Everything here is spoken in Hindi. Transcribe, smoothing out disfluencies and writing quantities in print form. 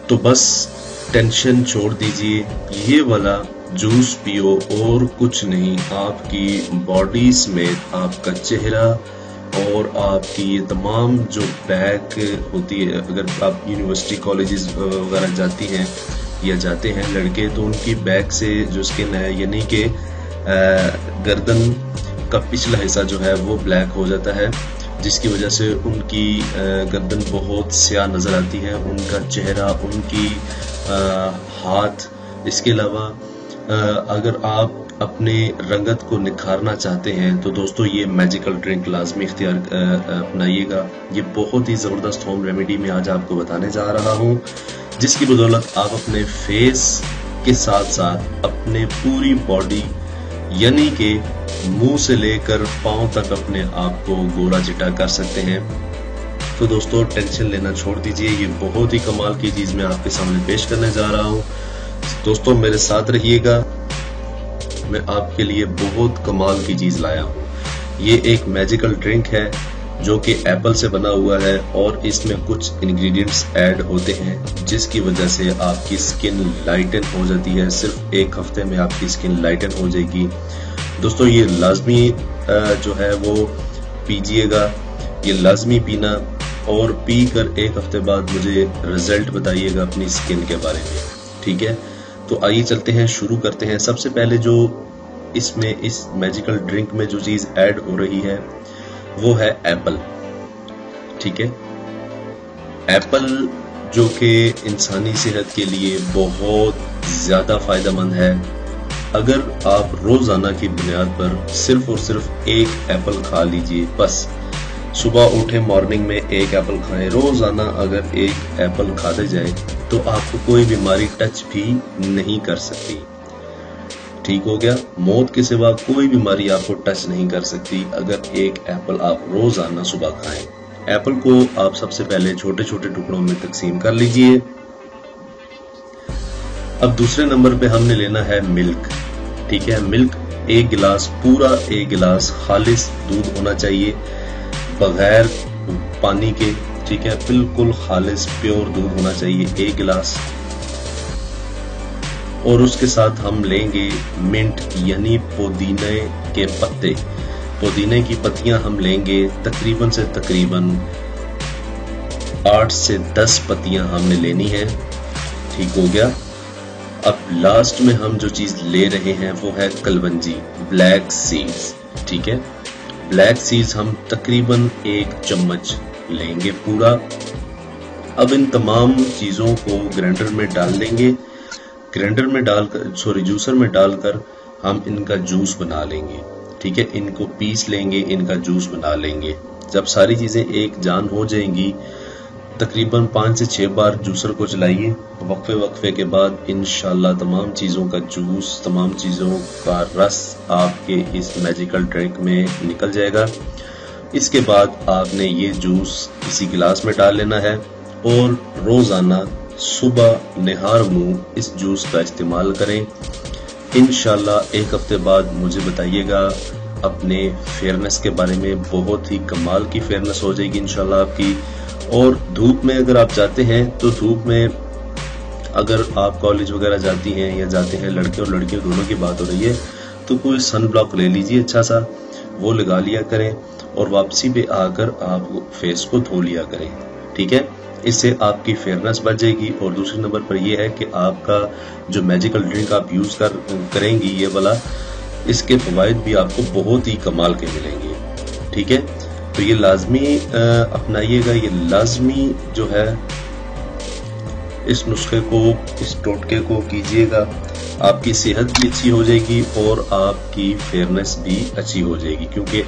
तो बस टेंशन छोड़ दीजिए, ये वाला जूस पियो और कुछ नहीं, आपकी बॉडी समेत आपका चेहरा और आपकी ये तमाम जो बैक होती है, अगर आप यूनिवर्सिटी कॉलेजेस वगैरह जाती हैं या जाते हैं लड़के, तो उनकी बैक से जो स्किन है यानी कि गर्दन का पिछला हिस्सा जो है वो ब्लैक हो जाता है, जिसकी वजह से उनकी गर्दन बहुत स्याह नजर आती है, उनका चेहरा, उनकी हाथ। इसके अलावा अगर आप अपने रंगत को निखारना चाहते हैं तो दोस्तों ये मैजिकल ड्रिंक लाजमी इख्तियार अपनाइएगा। ये बहुत ही ज़बरदस्त होम रेमेडी में आज आपको बताने जा रहा हूँ, जिसकी बदौलत आप अपने फेस के साथ साथ अपने पूरी बॉडी यानी कि मुंह से लेकर पांव तक अपने आप को गोरा चिट्टा कर सकते हैं। तो दोस्तों टेंशन लेना छोड़ दीजिए, ये बहुत ही कमाल की चीज़ मैं आपके सामने पेश करने जा रहा हूँ। दोस्तों मेरे साथ रहिएगा, मैं आपके लिए बहुत कमाल की चीज लाया हूँ। ये एक मैजिकल ड्रिंक है जो कि एप्पल से बना हुआ है और इसमें कुछ इंग्रेडिएंट्स ऐड होते हैं जिसकी वजह से आपकी स्किन लाइटन हो जाती है। सिर्फ एक हफ्ते में आपकी स्किन लाइटन हो जाएगी। दोस्तों ये लाजमी जो है वो पीजिएगा, ये लाजमी पीना, और पी कर एक हफ्ते बाद मुझे रिजल्ट बताइएगा अपनी स्किन के बारे में, ठीक है। तो आइए चलते हैं, शुरू करते हैं। सबसे पहले जो इसमें इस मैजिकल ड्रिंक में जो चीज ऐड हो रही है वो है एप्पल, ठीक है। एप्पल जो कि इंसानी सेहत के लिए बहुत ज्यादा फायदेमंद है। अगर आप रोजाना की बुनियाद पर सिर्फ और सिर्फ एक एप्पल खा लीजिए, बस सुबह उठे मॉर्निंग में एक एप्पल खाएं, रोजाना अगर एक एप्पल खाते जाए तो आपको कोई बीमारी टच भी नहीं कर सकती, ठीक हो गया। मौत के सिवा कोई बीमारी आपको टच नहीं कर सकती अगर एक एप्पल आप रोजाना सुबह खाएं। एप्पल को आप सबसे पहले छोटे छोटे टुकड़ों में तकसीम कर लीजिए। अब दूसरे नंबर पे हमने लेना है मिल्क, ठीक है। मिल्क एक गिलास, पूरा एक गिलास खालिस दूध होना चाहिए, बगैर पानी के, ठीक है। बिल्कुल खालिस प्योर दूध होना चाहिए, एक गिलास। और उसके साथ हम लेंगे मिंट यानी पुदीने के पत्ते। पुदीने की पत्तियां हम लेंगे तकरीबन से तकरीबन 8 से 10 पत्तियां हमने लेनी है, ठीक हो गया। अब लास्ट में हम जो चीज ले रहे हैं वो है कलवंजी, ब्लैक सीड्स, ठीक है। ब्लैक सीड्स हम तकरीबन 1 चम्मच लेंगे पूरा। अब इन तमाम चीजों को ग्राइंडर में डाल देंगे, ग्राइंडर में डालकर जूसर में डालकर हम इनका जूस बना लेंगे, ठीक है। इनको पीस लेंगे, इनका जूस बना लेंगे। जब सारी चीजें एक जान हो जाएंगी, तकरीबन 5 से 6 बार जूसर को चलाइए। वक्फे के बाद इंशाल्लाह तमाम चीजों का जूस, तमाम चीजों का रस आपके इस मैजिकल ड्रिंक में निकल जाएगा। इसके बाद आपने ये जूस किसी गिलास में डाल लेना है और रोजाना सुबह निहार मुंह इस जूस का इस्तेमाल करें। इंशाल्लाह एक हफ्ते बाद मुझे बताइएगा अपने फेयरनेस के बारे में। बहुत ही कमाल की फेयरनेस हो जाएगी इंशाल्लाह आपकी। और धूप में अगर आप जाते हैं तो धूप में अगर आप कॉलेज वगैरह जाती हैं या जाते हैं, लड़के और लड़कियों दोनों की बात हो रही है, तो कोई सन ब्लॉक ले लीजिए अच्छा सा, वो लगा लिया करें और वापसी पे आकर आप फेस को धो लिया करें, ठीक है। इससे आपकी फेयरनेस बढ़ जाएगी। और दूसरे नंबर पर यह है कि आपका जो मैजिकल ड्रिंक आप यूज करेंगी ये वाला, इसके फवायद भी आपको बहुत ही कमाल के मिलेंगे, ठीक है। तो ये लाजमी अपनाइएगा, ये लाजमी जो है इस नुस्खे को, इस टोटके को कीजिएगा। आपकी सेहत भी अच्छी हो जाएगी और आपकी फेयरनेस भी अच्छी हो जाएगी, क्योंकि